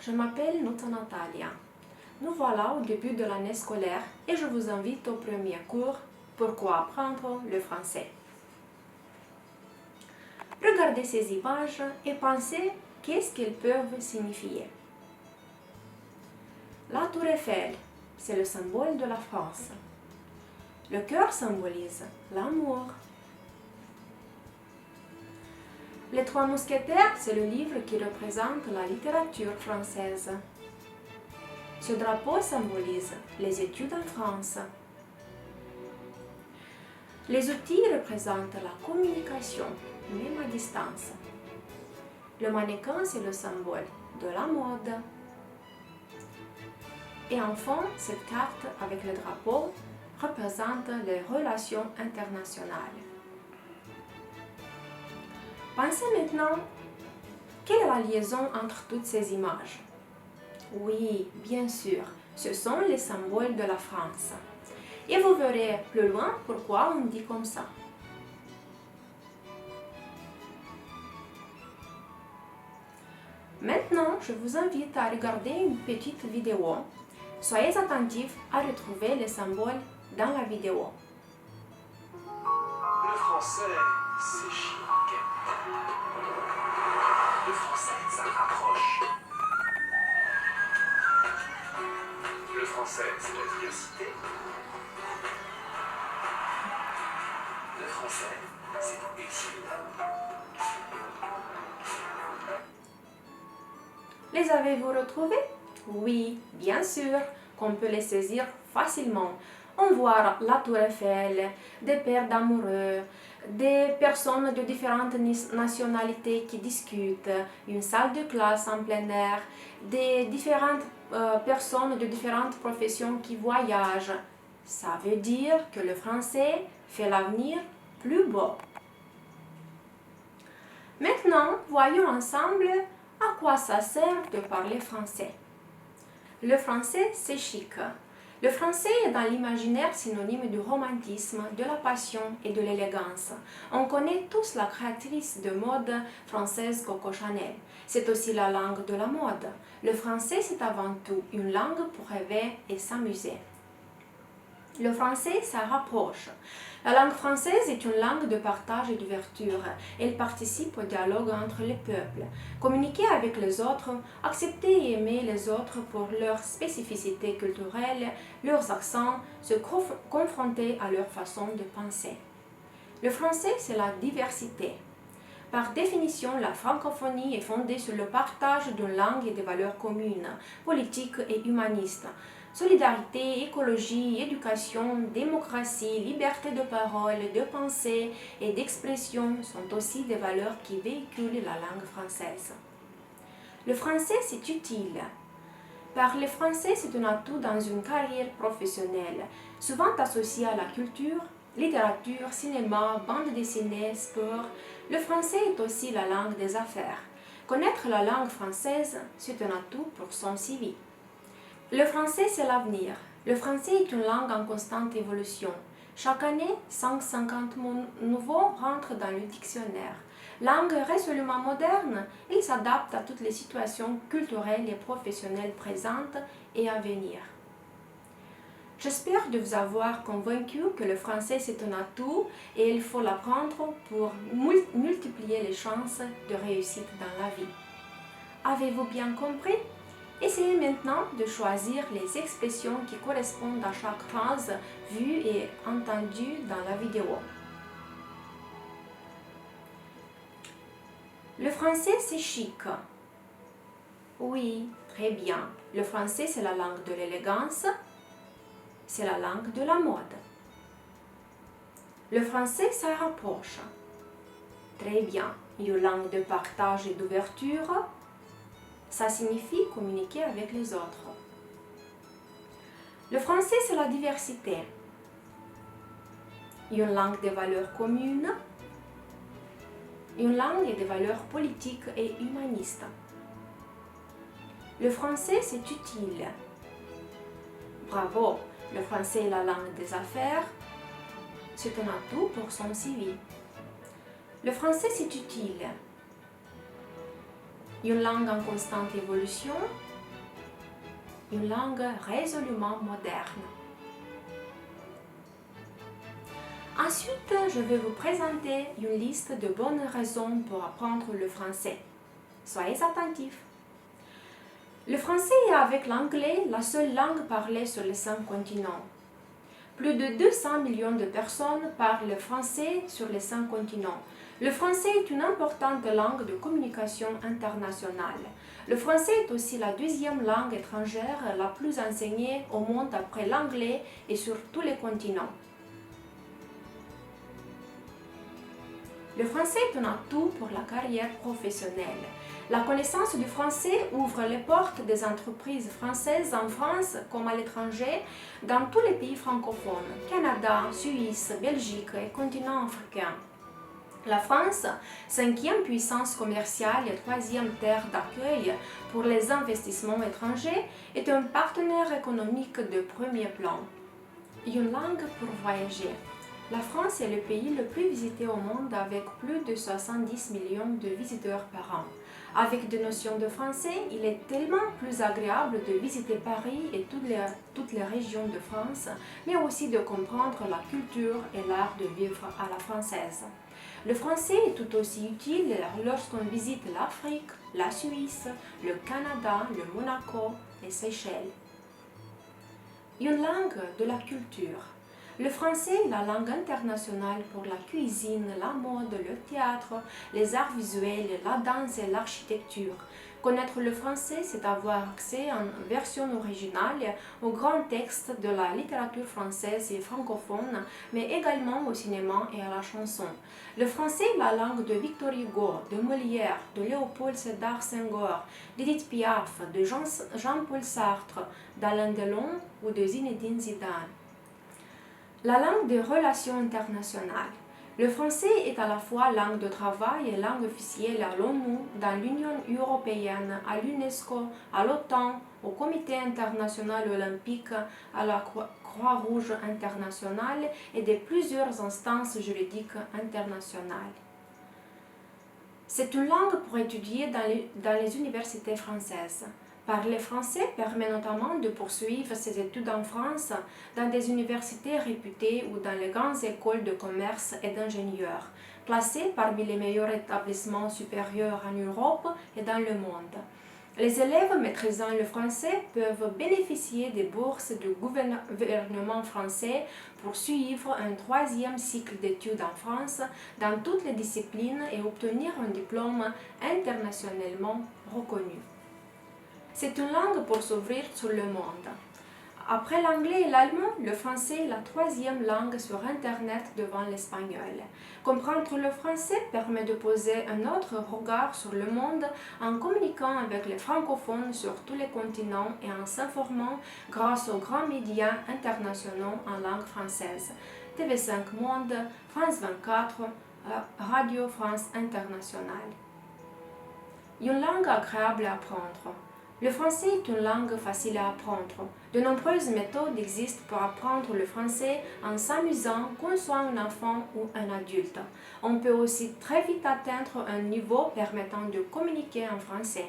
je m'appelle Nuta Natalia. Nous voilà au début de l'année scolaire et je vous invite au premier cours Pourquoi apprendre le français. Regardez ces images et pensez qu'est-ce qu'elles peuvent signifier. La tour Eiffel, c'est le symbole de la France. Le cœur symbolise l'amour. Les Trois Mousquetaires, c'est le livre qui représente la littérature française. Ce drapeau symbolise les études en France. Les outils représentent la communication, même à distance. Le mannequin, c'est le symbole de la mode. Et enfin, cette carte avec le drapeau représente les relations internationales. Pensez maintenant, quelle est la liaison entre toutes ces images? Oui, bien sûr, ce sont les symboles de la France. Et vous verrez plus loin pourquoi on dit comme ça. Maintenant, je vous invite à regarder une petite vidéo. Soyez attentifs à retrouver les symboles dans la vidéo. Le français, c'est chic. Le français, ça rapproche. Le français, c'est la diversité. Le français, c'est utile. Les avez-vous retrouvés? Oui, bien sûr, qu'on peut les saisir facilement. On voit la tour Eiffel, des paires d'amoureux, des personnes de différentes nationalités qui discutent, une salle de classe en plein air, des différentes personnes de différentes professions qui voyagent. Ça veut dire que le français fait l'avenir plus beau. Maintenant, voyons ensemble à quoi ça sert de parler français. Le français, c'est chic. Le français est dans l'imaginaire synonyme du romantisme, de la passion et de l'élégance. On connaît tous la créatrice de mode française Coco Chanel. C'est aussi la langue de la mode. Le français, c'est avant tout une langue pour rêver et s'amuser. Le français, ça rapproche. La langue française est une langue de partage et d'ouverture. Elle participe au dialogue entre les peuples. Communiquer avec les autres, accepter et aimer les autres pour leurs spécificités culturelles, leurs accents, se confronter à leur façon de penser. Le français, c'est la diversité. Par définition, la francophonie est fondée sur le partage d'une langue et des valeurs communes, politiques et humanistes. Solidarité, écologie, éducation, démocratie, liberté de parole, de pensée et d'expression sont aussi des valeurs qui véhiculent la langue française. Le français, c'est utile. Parler français, c'est un atout dans une carrière professionnelle, souvent associé à la culture, littérature, cinéma, bande dessinée, sport. Le français est aussi la langue des affaires. Connaître la langue française, c'est un atout pour son CV. Le français, c'est l'avenir. Le français est une langue en constante évolution. Chaque année, 150 mots nouveaux rentrent dans le dictionnaire. Langue résolument moderne, il s'adapte à toutes les situations culturelles et professionnelles présentes et à venir. J'espère de vous avoir convaincu que le français c'est un atout et il faut l'apprendre pour multiplier les chances de réussite dans la vie. Avez-vous bien compris? Essayez maintenant de choisir les expressions qui correspondent à chaque phrase vue et entendue dans la vidéo. Le français, c'est chic. Oui, très bien. Le français, c'est la langue de l'élégance. C'est la langue de la mode. Le français, ça rapproche. Très bien. Une langue de partage et d'ouverture. Ça signifie communiquer avec les autres. Le français, c'est la diversité. Une langue des valeurs communes. Une langue des valeurs politiques et humanistes. Le français, c'est utile. Bravo, le français est la langue des affaires. C'est un atout pour son CV. Le français, c'est utile. une langue en constante évolution, une langue résolument moderne. Ensuite, je vais vous présenter une liste de bonnes raisons pour apprendre le français. Soyez attentifs. Le français est avec l'anglais la seule langue parlée sur les 5 continents. Plus de 200 millions de personnes parlent le français sur les 5 continents. Le français est une importante langue de communication internationale. Le français est aussi la deuxième langue étrangère la plus enseignée au monde après l'anglais et sur tous les continents. Le français est un atout pour la carrière professionnelle. La connaissance du français ouvre les portes des entreprises françaises en France comme à l'étranger, dans tous les pays francophones, Canada, Suisse, Belgique et continent africain. La France, 5e puissance commerciale et 3e terre d'accueil pour les investissements étrangers, est un partenaire économique de premier plan. Une langue pour voyager. La France est le pays le plus visité au monde avec plus de 70 millions de visiteurs par an. Avec des notions de français, il est tellement plus agréable de visiter Paris et toutes les régions de France, mais aussi de comprendre la culture et l'art de vivre à la française. Le français est tout aussi utile lorsqu'on visite l'Afrique, la Suisse, le Canada, le Monaco et Seychelles. Une langue de la culture. Le français est la langue internationale pour la cuisine, la mode, le théâtre, les arts visuels, la danse et l'architecture. Connaître le français, c'est avoir accès en version originale aux grands textes de la littérature française et francophone, mais également au cinéma et à la chanson. Le français est la langue de Victor Hugo, de Molière, de Léopold Sédar Senghor, d'Edith Piaf, de Jean-Paul Sartre, d'Alain Delon ou de Zinedine Zidane. La langue des relations internationales. Le français est à la fois langue de travail et langue officielle à l'ONU, dans l'Union européenne, à l'UNESCO, à l'OTAN, au Comité international olympique, à la Croix-Rouge internationale et de plusieurs instances juridiques internationales. C'est une langue pour étudier dans les universités françaises. Parler français permet notamment de poursuivre ses études en France, dans des universités réputées ou dans les grandes écoles de commerce et d'ingénieurs, classées parmi les meilleurs établissements supérieurs en Europe et dans le monde. Les élèves maîtrisant le français peuvent bénéficier des bourses du gouvernement français pour suivre un 3e cycle d'études en France dans toutes les disciplines et obtenir un diplôme internationalement reconnu. C'est une langue pour s'ouvrir sur le monde. Après l'anglais et l'allemand, le français est la 3e langue sur Internet devant l'espagnol. Comprendre le français permet de poser un autre regard sur le monde en communiquant avec les francophones sur tous les continents et en s'informant grâce aux grands médias internationaux en langue française. TV5 Monde, France 24, Radio France Internationale. Une langue agréable à apprendre. Le français est une langue facile à apprendre. De nombreuses méthodes existent pour apprendre le français en s'amusant, qu'on soit un enfant ou un adulte. On peut aussi très vite atteindre un niveau permettant de communiquer en français.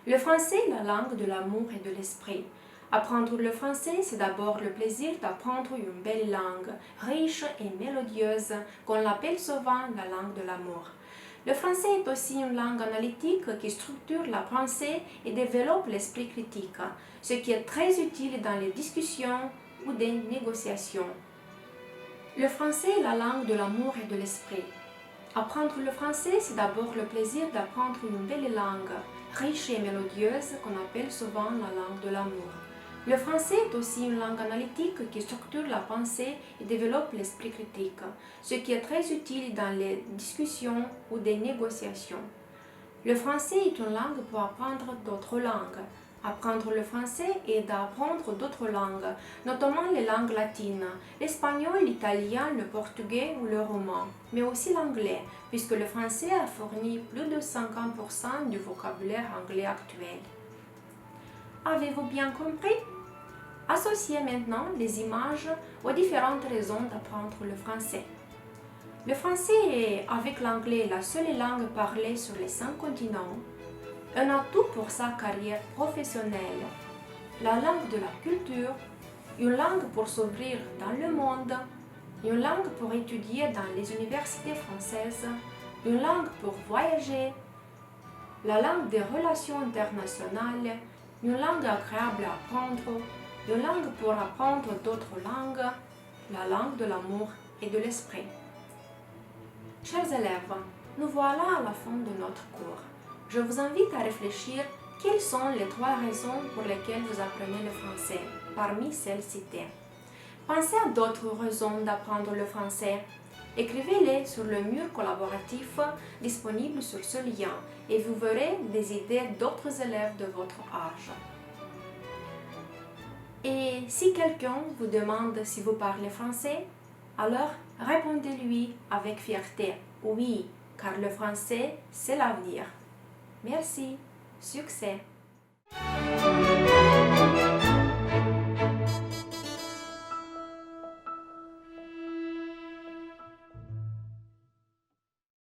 Le français est la langue de l'amour et de l'esprit. Apprendre le français, c'est d'abord le plaisir d'apprendre une belle langue, riche et mélodieuse, qu'on l'appelle souvent la langue de l'amour. Le français est aussi une langue analytique qui structure la pensée et développe l'esprit critique, ce qui est très utile dans les discussions ou des négociations. Le français est la langue de l'amour et de l'esprit. Apprendre le français, c'est d'abord le plaisir d'apprendre une belle langue, riche et mélodieuse, qu'on appelle souvent la langue de l'amour. Le français est aussi une langue analytique qui structure la pensée et développe l'esprit critique, ce qui est très utile dans les discussions ou des négociations. Le français est une langue pour apprendre d'autres langues. Apprendre le français est d'apprendre d'autres langues, notamment les langues latines, l'espagnol, l'italien, le portugais ou le roman, mais aussi l'anglais, puisque le français a fourni plus de 50% du vocabulaire anglais actuel. Avez-vous bien compris? Associez maintenant les images aux différentes raisons d'apprendre le français. Le français est, avec l'anglais, la seule langue parlée sur les 5 continents, un atout pour sa carrière professionnelle, la langue de la culture, une langue pour s'ouvrir dans le monde, une langue pour étudier dans les universités françaises, une langue pour voyager, la langue des relations internationales, une langue agréable à apprendre, une langue pour apprendre d'autres langues, la langue de l'amour et de l'esprit. Chers élèves, nous voilà à la fin de notre cours. Je vous invite à réfléchir quelles sont les 3 raisons pour lesquelles vous apprenez le français, parmi celles citées. Pensez à d'autres raisons d'apprendre le français. Écrivez-les sur le mur collaboratif disponible sur ce lien et vous verrez des idées d'autres élèves de votre âge. Et si quelqu'un vous demande si vous parlez français, alors répondez-lui avec fierté, oui, car le français, c'est l'avenir. Merci, succès!